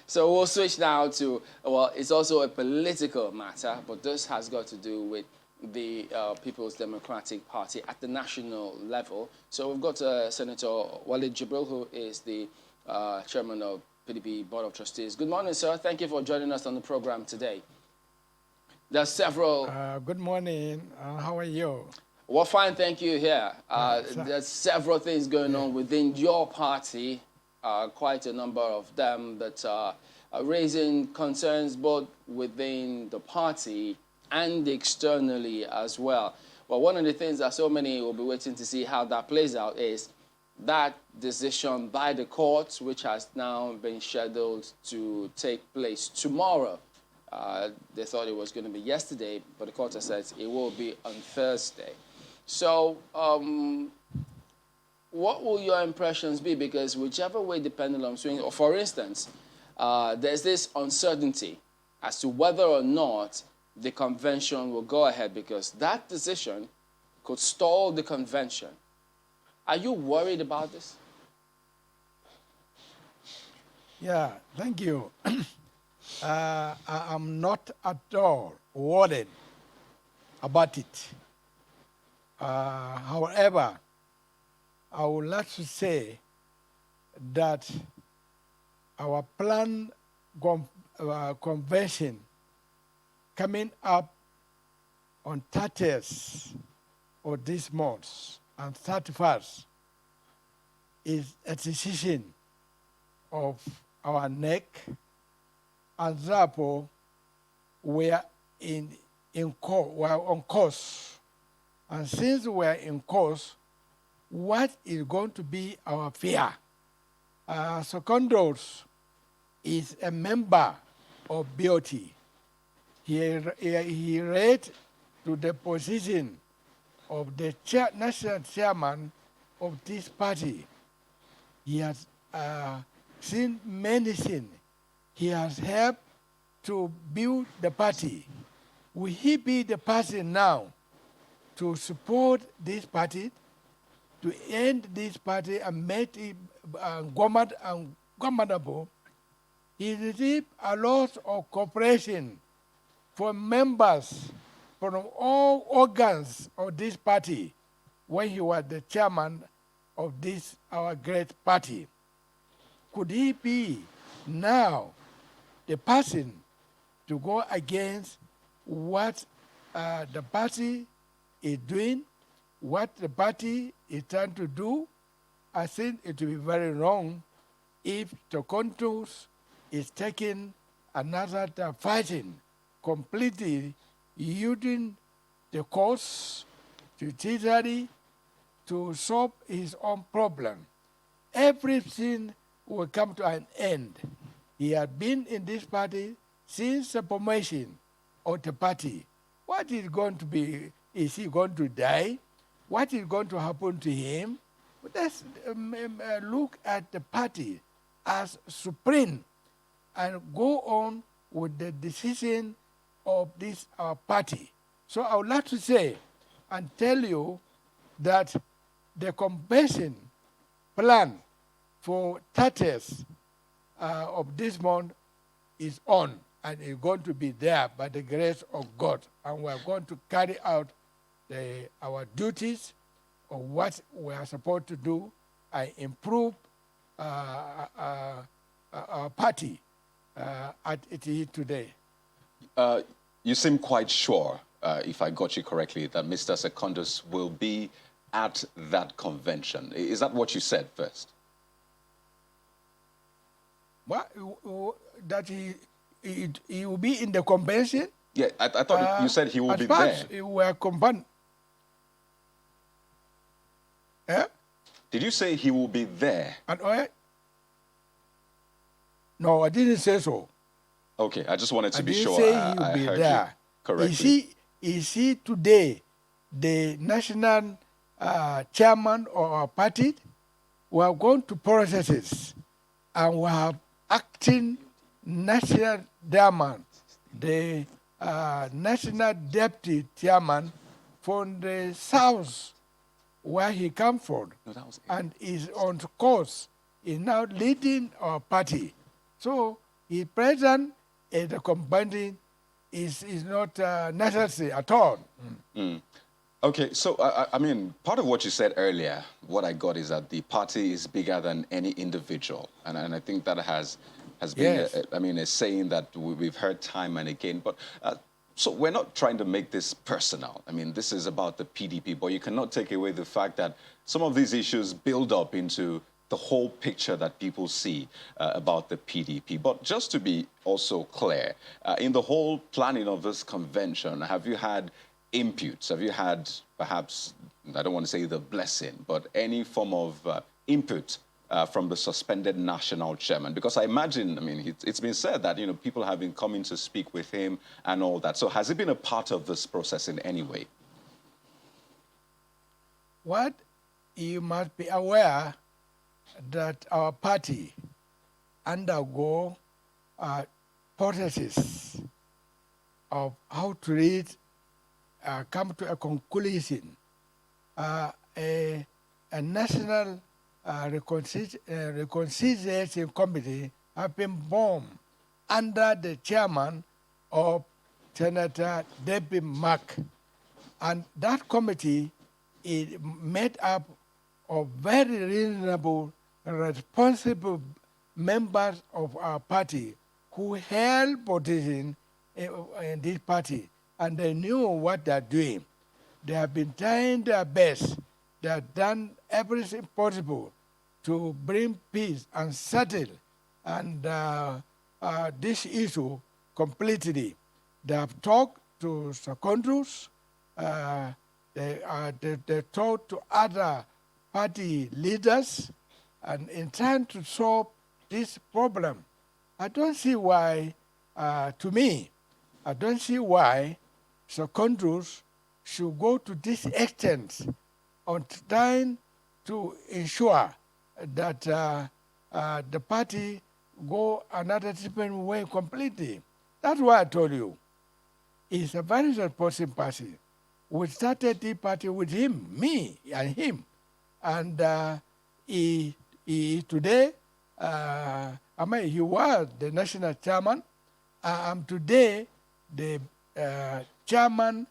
So we'll switch now to, well, it's also a political matter, but this has got to do with the People's Democratic Party at the national level. So we've got Senator Walid Jibril, who is the chairman of PDP Board of Trustees. Good morning, sir. Thank you for joining us on the program today. There are several... Good morning. How are you? Well, fine, thank you here. There's several things going on within your party, quite a number of them that are raising concerns both within the party and externally as well. Well, one of the things that so many will be waiting to see how that plays out is that decision by the court, which has now been scheduled to take place tomorrow. They thought it was going to be yesterday, but the court has said it will be on Thursday. So what will your impressions be? Because whichever way the pendulum swings, or for instance, there's this uncertainty as to whether or not the convention will go ahead, because that decision could stall the convention. Are you worried about this? Yeah, thank you. I'm not at all worried about it. However, I would like to say that our planned convention coming up on 30th of this month and 31st is a decision of our neck, and therefore we are on course. And since we are in course, what is going to be our fear? Secondus is a member of BoT. He read to the position of the national chairman of this party. He has seen many things. He has helped to build the party. Will he be the person now to support this party, to end this party and make it governable? He received a lot of cooperation from members from all organs of this party when he was the chairman of this, our great party. Could he be now the person to go against what the party is doing, what the party is trying to do? I think it will be very wrong if Secondus is taking another fighting, completely using the courts, Judiciary, to solve his own problem. Everything will come to an end. He has been in this party since the formation of the party. What is going to be? Is he going to die? What is going to happen to him? Let's look at the party as supreme and go on with the decision of this party. So I would like to say and tell you that the convention plan for 30th of this month is on, and is going to be there by the grace of God. And we are going to carry out our duties of what we are supposed to do and improve our party as it is today. You seem quite sure, if I got you correctly, that Mr. Secondus will be at that convention. Is that what you said first? What, that he will be in the convention? Yeah, I thought you said he will be there. We are combined. Eh? Did you say he will be there? No, I didn't say so. Okay, I just wanted to be sure say I he'll be heard there. you correctly. Is he today the national chairman of our party? We are going to processes, and we have acting national chairman, the national deputy chairman from the south, where he comes from, and is on course, is now leading our party. So His presence at the convention is not necessary at all. Okay, so I mean, part of what you said earlier, what I got is that the party is bigger than any individual, and I think that has been, Yes. a saying that we've heard time and again. But so we're not trying to make this personal. I mean, this is about the PDP, but you cannot take away the fact that some of these issues build up into the whole picture that people see about the PDP. But just to be also clear, in the whole planning of this convention, have you had inputs? Have you had perhaps, I don't want to say the blessing, but any form of input from the suspended national chairman? Because I imagine, I mean, it's been said that, people have been coming to speak with him and all that. So has it been a part of this process in any way? What you must be aware that our party undergo processes of how to lead, come to a conclusion. A national reconciliation committee have been formed under the chairman of Senator Debbie Mark. And that committee is made up of very reasonable, responsible members of our party who held position in this party, and they knew what they're doing. They have been trying their best. They have done everything possible to bring peace and settle and this issue completely. They have talked to Secondus. They talked to other party leaders, and in trying to solve this problem, I don't see why, to me, I don't see why Secondus should go to this extent on trying to ensure that the party go another different way completely. That's why I told you, it's a very responsible party. We started the party with him, me and him. And he today, he was the national chairman. I'm today the chairman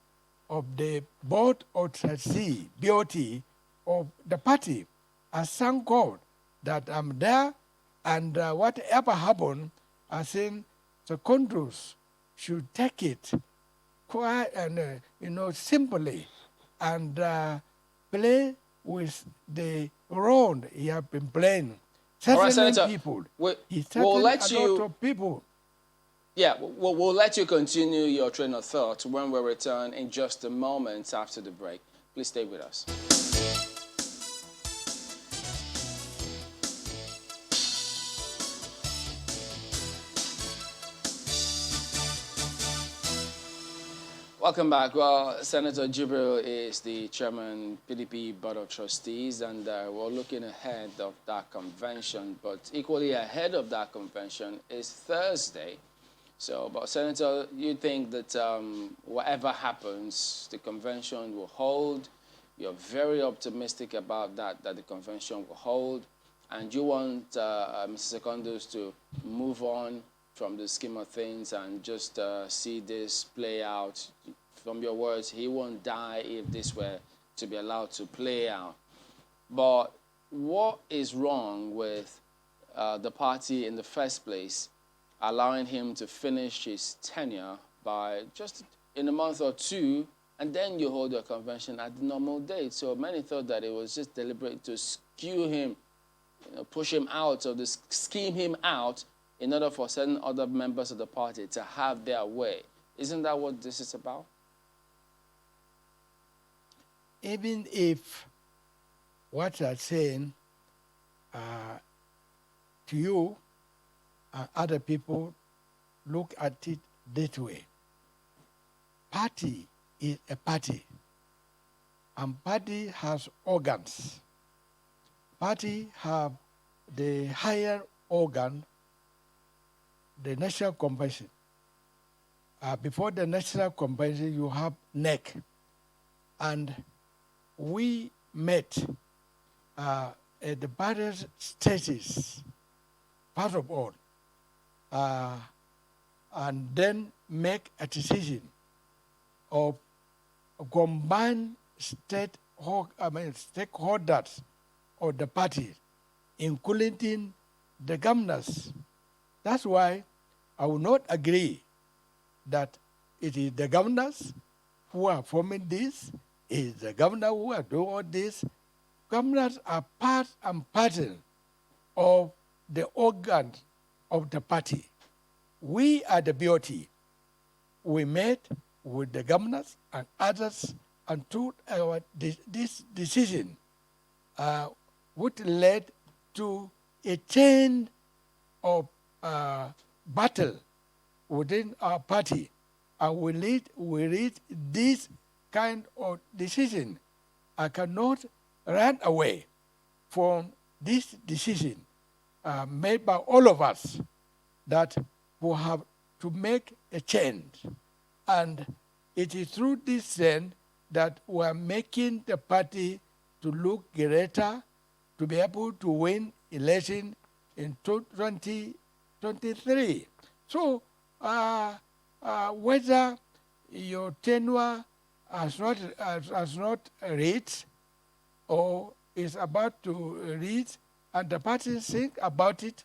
of the board of trustee, BoT, of the party. I thank God that I'm there, and whatever happened, I think Secondus should take it quite and simply, and play with the role he has been playing. All right, Settling Senator, people. we'll He settled let a you. lot of people. Yeah, we'll let you continue your train of thought when we return in just a moment after the break. Please stay with us. Welcome back. Well, Senator Jibril is the chairman, PDP Board of Trustees, and we're looking ahead of that convention. But equally ahead of that convention is Thursday. So, but Senator, you think that whatever happens, the convention will hold. You're very optimistic about that the convention will hold. And you want Mr. Secondus to move on from the scheme of things and just see this play out. From your words, he won't die if this were to be allowed to play out. But what is wrong with the party in the first place allowing him to finish his tenure by just in a month or two, and then you hold your convention at the normal date? So many thought that it was just deliberate to skew him, push him out, or to scheme him out in order for certain other members of the party to have their way. Isn't that what this is about? Even if what I'm saying to you, other people look at it that way. Party is a party, and party has organs. Party have the higher organ, the national convention. Before the national convention, you have NEC. And we met at the various stages, first of all, and then make a decision of combined stakeholders of the party, including the governors. That's why I will not agree that it is the governors who are forming this, it is the governor who are doing all this. Governors are part and parcel of the organs of the party. We are the BoT. We met with the governors and others and took this decision, which led to a chain of battle within our party. And we read this kind of decision. I cannot run away from this decision made by all of us that we have to make a change. And it is through this change that we are making the party to look greater, to be able to win election in 2023. So whether your tenure has not reached or is about to reach, and the party think about it,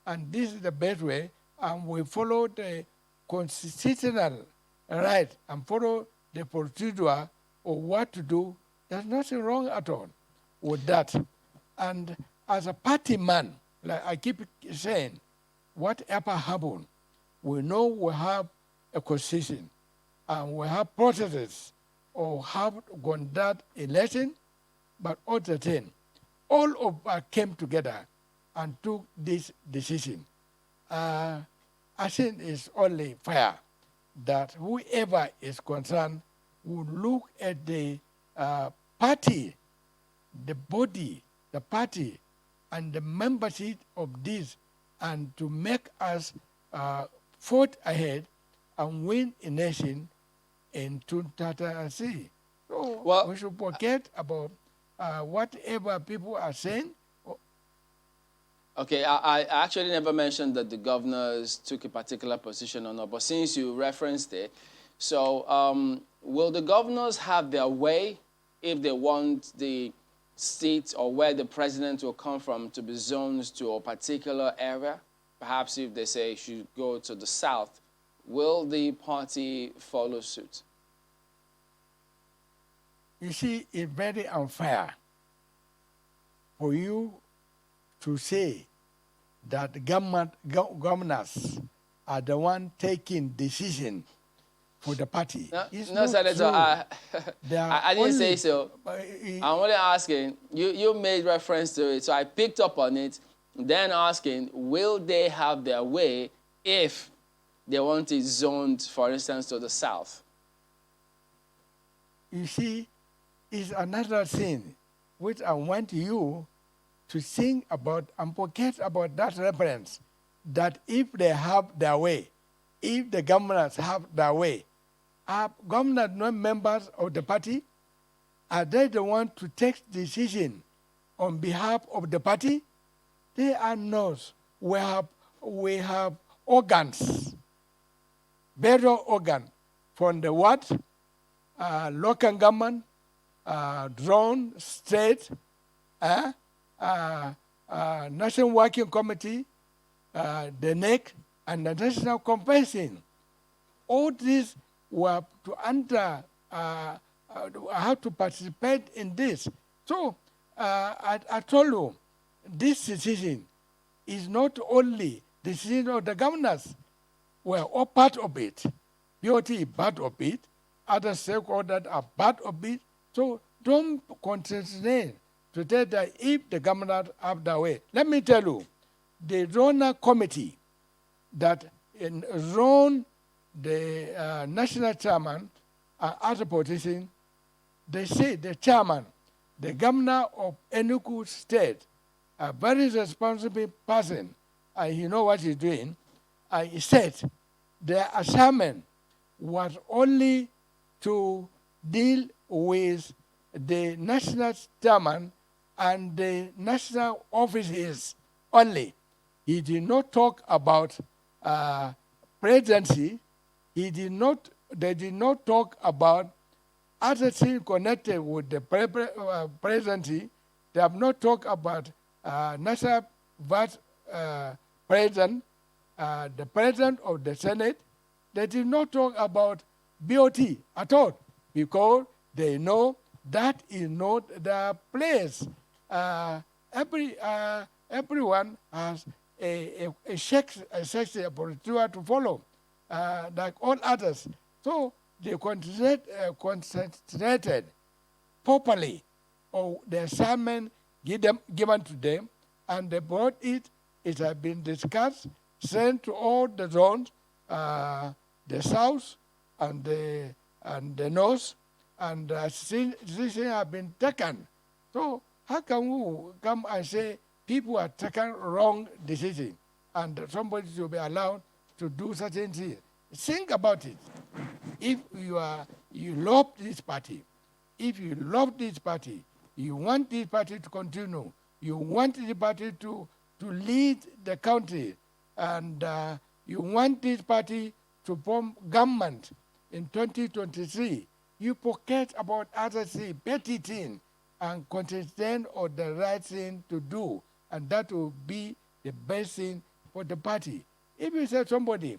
and this is the best way, and we follow the constitutional right and follow the procedure of what to do, there's nothing wrong at all with that. And as a party man, like I keep saying, whatever happens, we know we have a constitution and we have processes of how to conduct election, but all the same, all of us came together and took this decision. I think it's only fair that whoever is concerned would look at the party, the body, the party, and the membership of this, and to make us forth ahead and win a nation in 2023. So we should forget about whatever people are saying. Okay, I actually never mentioned that the governors took a particular position or not, but since you referenced it, so will the governors have their way if they want the seat or where the president will come from to be zoned to a particular area? Perhaps if they say it should go to the south, will the party follow suit? You see, it's very unfair for you to say that the governors are the one taking decision for the party. No, Senator, I didn't say so. I'm only asking, you made reference to it, so I picked up on it, then asking, will they have their way if they want it zoned, for instance, to the south? You see, it's another thing which I want you to think about and forget about that reference, that if they have their way, if the governors have their way, are governors not members of the party? Are they the ones to take decision on behalf of the party? They are not. We have organs, better organ from the what? Local government, drone, state, National Working Committee, the NEC, and the National Convention. All these were to have to participate in this. So I told you, this decision is not only the decision of the governors. We're all part of it. BoT is part of it. Other stakeholders are part of it. So don't concentrate to tell that if the governors have their way. Let me tell you, the donor committee that run the national chairman and other politicians, they say the chairman, the governor of Enugu State, a very responsible person, and he knows what he's doing, and he said their assignment was only to deal with the national chairman and the national offices only. He did not talk about presidency, they did not talk about other things connected with the presidency. They have not talked about national vice president, the president of the Senate. They did not talk about BoT at all because they know that is not their place. Everyone has a sexual procedure to follow, like all others. So they concentrated properly on the assignment given to them, and they brought it. It has been discussed, sent to all the zones, the south and the north, and decisions have been taken. So how can we come and say people are taking wrong decision and somebody should be allowed to do certain things? Think about it. If you love this party, you want this party to continue, you want this party to lead the country, and you want this party to form government in 2023, you forget about other things, petty things, and concentrate on the right thing to do, and that will be the best thing for the party. If you say somebody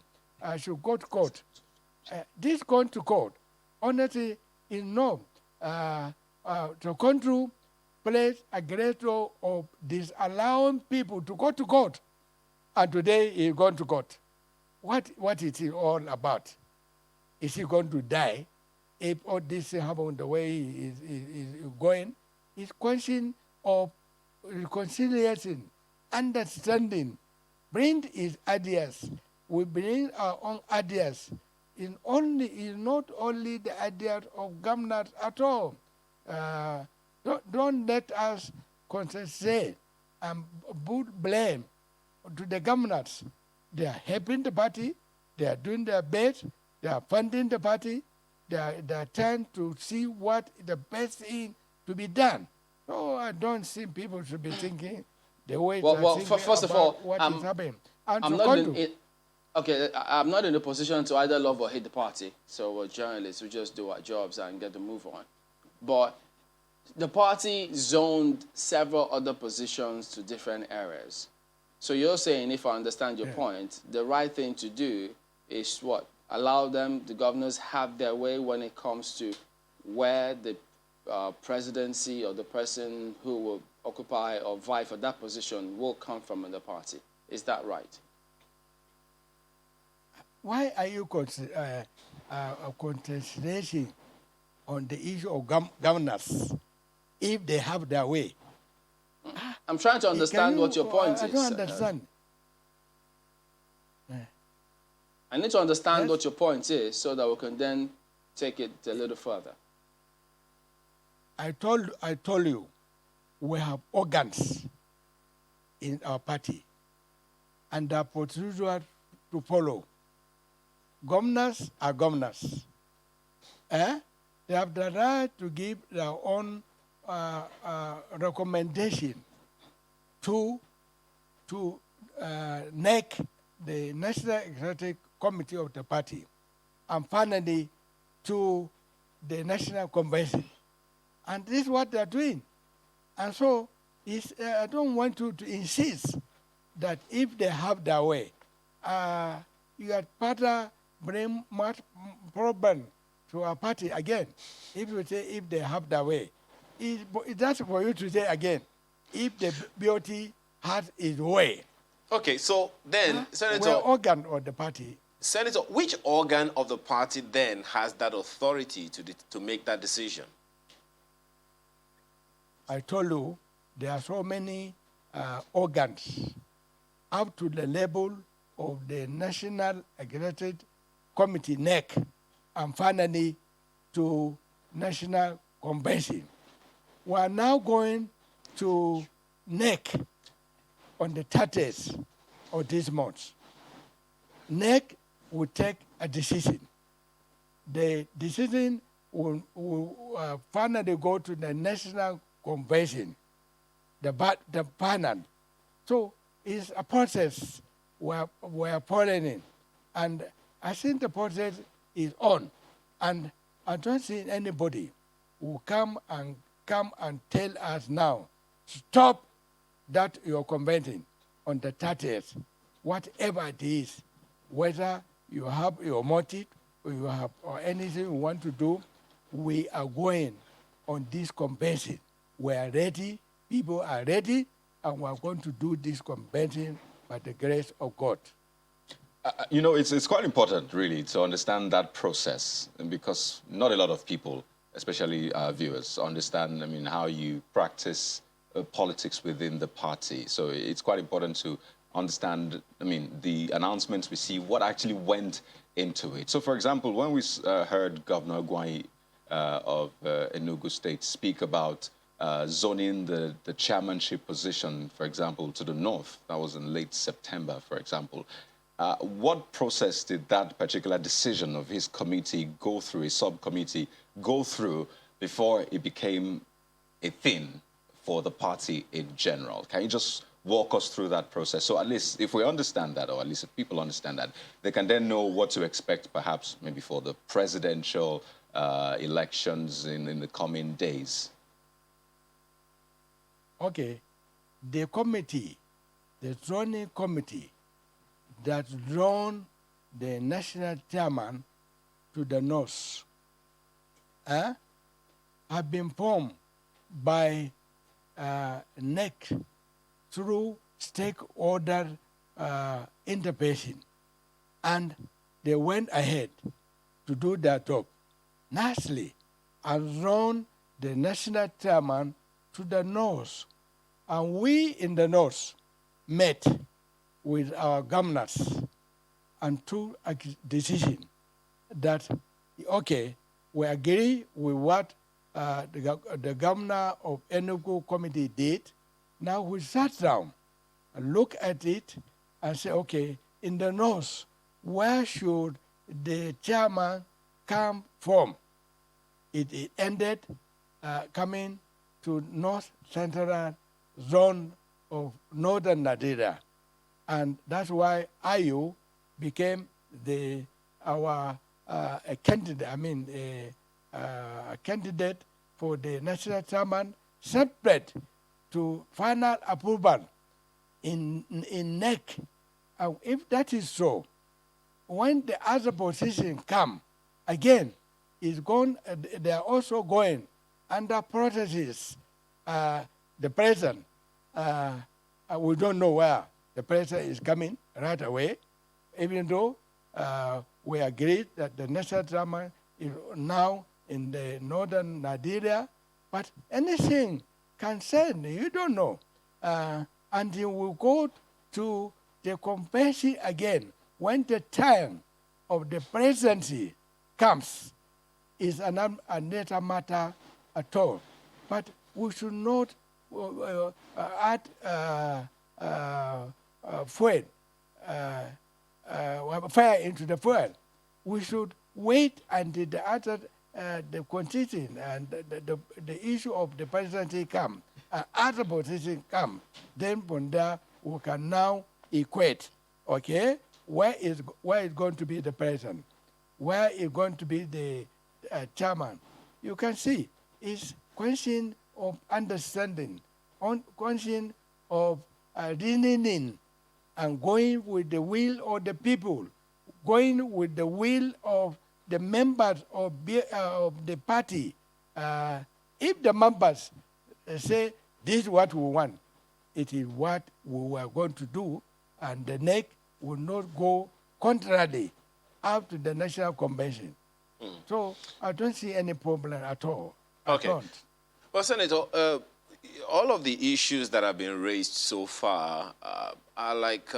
should go to court, this going to court, honestly, is not the country plays a great role of disallowing people to go to court, and today he's going to court. What is it all about? Is he going to die if all this happen the way he is going? It's question of reconciliation, understanding. Bring his ideas. We bring our own ideas. It's not only the idea of governors at all. Don't let us concentrate and put blame to the governors. They are helping the party. They are doing their best. They are funding the party. They are trying to see what the best thing to be done. So I don't think people should be thinking the way Well, thinking first of about all, what is happening. And I'm to not continue, I'm not in a position to either love or hate the party. So we're journalists. We just do our jobs and get the move on. But the party zoned several other positions to different areas. So you're saying, if I understand your point, the right thing to do is what? Allow them, the governors, have their way when it comes to where the presidency or the person who will occupy or vie for that position will come from in the party. Is that right? why are you concentrating on the issue of governors if they have their way? I'm trying to understand what your point is. I don't understand. I need to understand Yes. what your point is so that we can then take it a little further. I told you, we have organs in our party, and the procedure to follow. Governors are governors. They have the right to give their own recommendation to NEC, the National Executive Committee of the party, and finally to the National Convention. And this is what they're doing. And so I don't want you to insist that if they have their way, your party bring much problem to our party again. If you say if they have their way, that's for you to say again, if the BoT has its way. Okay, so then, Senator, we're organ of the party. Senator, which organ of the party then has that authority to make that decision? I told you there are so many organs up to the level of the National Executive Committee, NEC, and finally to National Convention. We are now going to NEC on the 30th of this month. NEC will take a decision. The decision will finally go to the National Convention, the panel. So it's a process. were falling in. And I think the process is on. And I don't see anybody who come and tell us now, stop that you're conventing on the 30th, whatever it is, whether you have your motive or you have or anything you want to do, we are going on this convention. We are ready, people are ready, and we are going to do this convention by the grace of God. You know, it's quite important, really, to understand that process, because not a lot of people, especially viewers, understand, I mean, how you practice politics within the party. So it's quite important to understand, I mean, the announcements we see, what actually went into it. So, for example, when we heard Governor Gwai of Enugu State speak about zoning the chairmanship position, for example, to the north, that was in late September, for example, what process did that particular decision of his committee go through, his subcommittee go through, before it became a thing for the party in general? Can you just walk us through that process? So at least if we understand that, or at least if people understand that, they can then know what to expect perhaps maybe for the presidential elections in the coming days. Okay, the committee, the zoning committee that drawn the national chairman to the north have been formed by NEC through stakeholder intervention. And they went ahead to do their job nicely and drawn the national chairman to the north. And we in the north met with our governors and took a decision that, okay, we agree with what the governor of Enugu committee did. Now we sat down and look at it and say, okay, in the north, where should the chairman come from? It ended coming to North Central Zone of Northern Nigeria. And that's why IU became our candidate, a candidate for the national chairman, separate to final approval in NEC. If that is so, when the other position come, again, they are also going under processes. The president, we don't know where the president is coming right away, even though we agreed that the national chairman is now in the northern Nigeria, but anything can send, you don't know. Until we go to the convention again, when the time of the presidency comes, is another matter at all. But we should not add fire into the fuel. We should wait until the constitution and the issue of the presidency come, other position come. Then from there we can now equate. Okay, where is going to be the president? Where is going to be the chairman? You can see it's question of understanding, question of reasoning, and going with the will of the people, going with the will of the members of the party. If the members say, this is what we want, it is what we are going to do, and the NEC will not go contrary after the National Convention. So I don't see any problem at all. Okay. Well, Senator, all of the issues that have been raised so far are like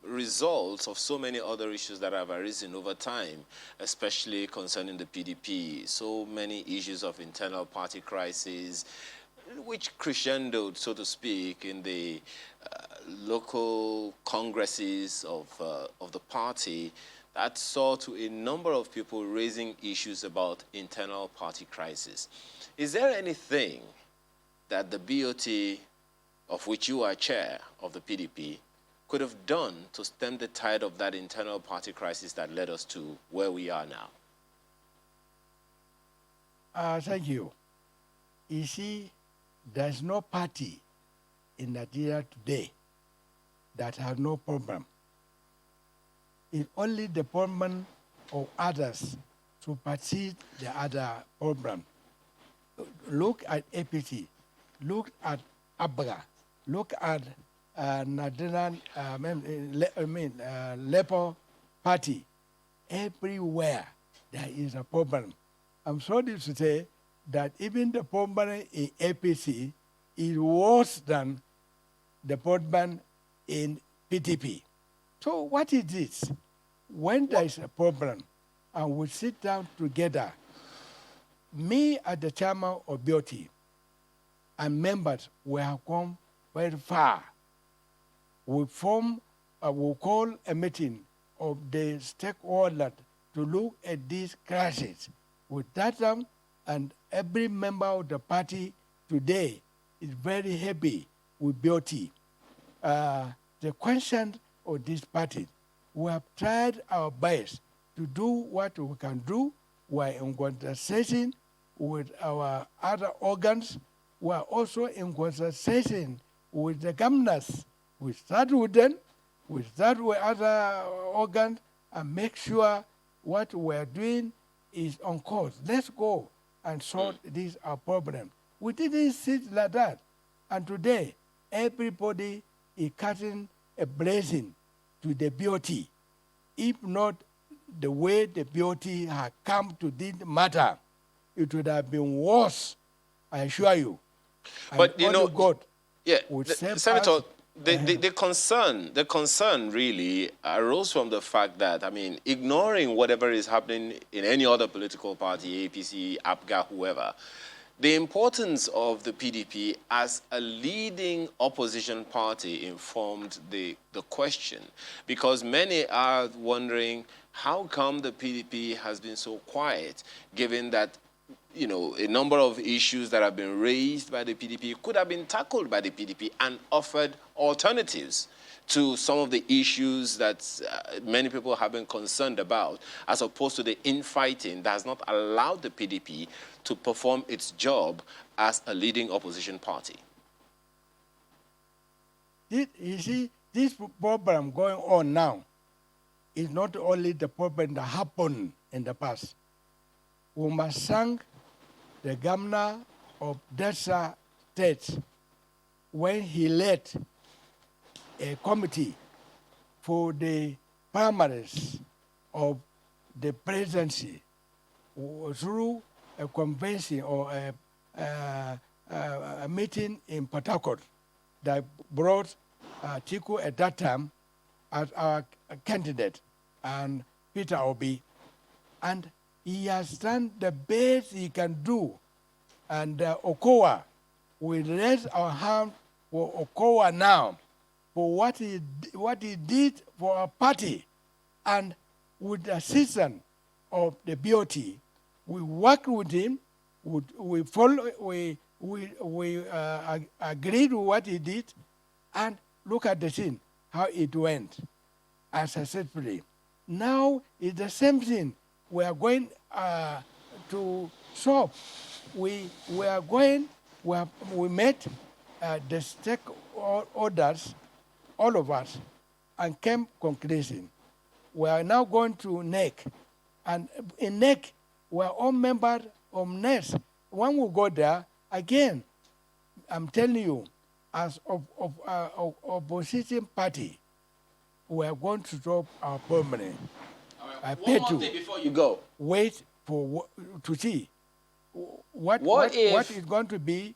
results of so many other issues that have arisen over time, especially concerning the PDP. So many issues of internal party crisis, which crescendoed, so to speak, in the local congresses of the party, that saw to a number of people raising issues about internal party crisis. Is there anything that the BoT, of which you are chair of the PDP, could have done to stem the tide of that internal party crisis that led us to where we are now? Thank you. You see, there's no party in Nigeria today that has no problem. It's only the problem of others to supersede the other problem. Look at APC, look at ABGA, look at Nigerian Labour Party. Everywhere there is a problem. I'm sorry to say that even the problem in APC is worse than the problem in PTP. So what is this? When there is a problem and we sit down together, me as the chairman of BoT and members, we have come very far. We we call a meeting of the stakeholders to look at these crises. We touch them, and every member of the party today is very happy with BoT. The question of this party, we have tried our best to do what we can do. We're in conversation with our other organs. We're also in conversation with the governors. We start with them, we start with other organs, and make sure what we're doing is on course. Let's go and solve this our problem. We didn't sit like that. And today, everybody is cutting a blessing to the BoT. If not the way the BoT had come to this matter, it would have been worse, I assure you. But and you know, God yeah, would save Senator, us. the concern really arose from the fact that, I mean, ignoring whatever is happening in any other political party, APC, APGA, whoever, the importance of the PDP as a leading opposition party informed the question, because many are wondering how come the PDP has been so quiet, given that, you know, a number of issues that have been raised by the PDP could have been tackled by the PDP and offered alternatives to some of the issues that many people have been concerned about, as opposed to the infighting that has not allowed the PDP to perform its job as a leading opposition party. You see, this problem going on now is not only the problem that happened in the past. We must thank the governor of Delta State when he led a committee for the primaries of the presidency through a convention or a meeting in Port Harcourt that brought Chiku at that time as our candidate and Peter Obi. And he has done the best he can do. And Okowa, we raise our hand for Okowa now for what he did for our party. And with the assistance of the BoT, we worked with him, we agreed with what he did, and look at the thing, how it went, and successfully. Now it's the same thing we are going to solve. We met the stakeholders, all of us, and came conclusion. We are now going to NEC, and in NEC, we are all members of NES. When we go there, again, I'm telling you, as opposition party, we are going to drop our permanent. I One more thing before you go. Wait for to see what is going to be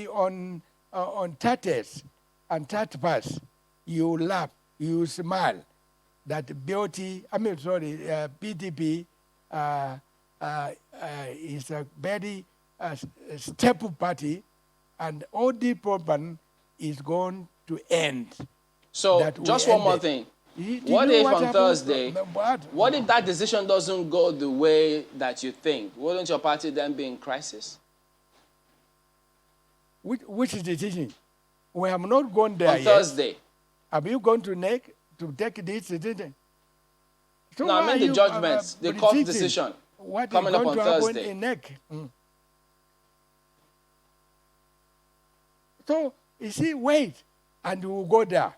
on 30th and 31st. You laugh, you smile. That PDP is a very stable party, and all the problem is going to end. So just one more thing. What if on Thursday, what if that decision doesn't go the way that you think? Wouldn't your party then be in crisis? Which decision? We have not gone there on yet. Thursday. Are you going to NEC to take this decision? So No, why I mean are the you, judgments, the court predicting decision what is coming up going on to happen Thursday. in NEC? So you see, wait, and you will go there.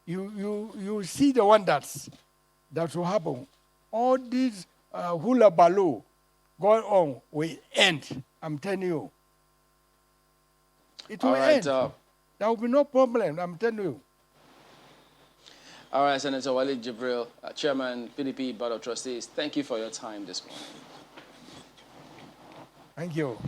You see the wonders that will happen. All these hula baloo going on will end. I'm telling you. It will All right. end. There will be no problem. I'm telling you. All right, Senator Walid Jibril, Chairman, PDP Board of Trustees, thank you for your time this morning. Thank you.